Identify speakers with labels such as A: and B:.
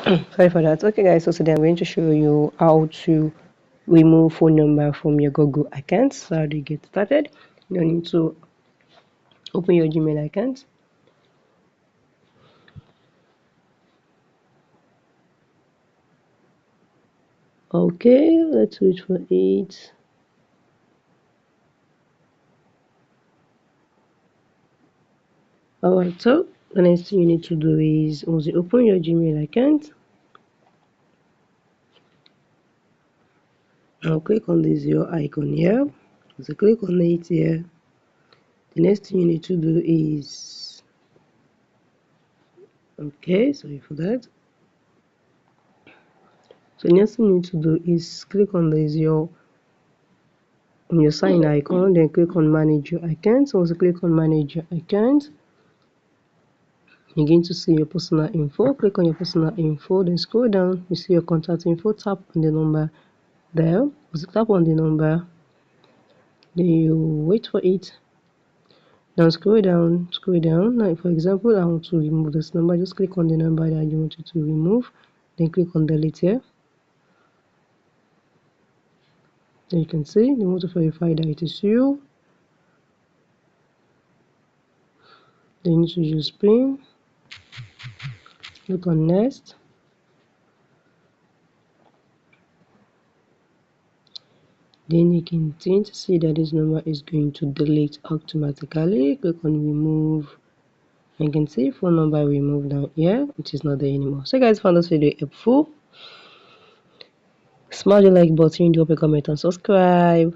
A: Sorry for that. Okay, guys. So today I'm going to show you how to remove phone number from your Google account. So how do you get started? You need to open your Gmail account. Okay, let's wait for it. Alright, so the next thing you need to do is once you open your Gmail account, now click on this your icon here. So click on it here. The next thing you need to do is sorry for that. So the next thing you need to do is click on this your sign icon, then click on manage your account. So once you click on manage your account, you're going to see your personal info. Click on your personal info, then scroll down, you see your contact info, tap on the number there. Once you tap on the number, then you wait for it. Now scroll down. Now for example, I want to remove this number. Just click on the number that you want to remove, then click on delete here. Then you can see they want to verify that it is you. Then you need to use PIN. Click on next. Then you can tend to see that this number is going to delete automatically. Click on remove. You can see phone number removed down here. It is not there anymore. So guys, found this video helpful. Smash the like button, drop a comment and subscribe.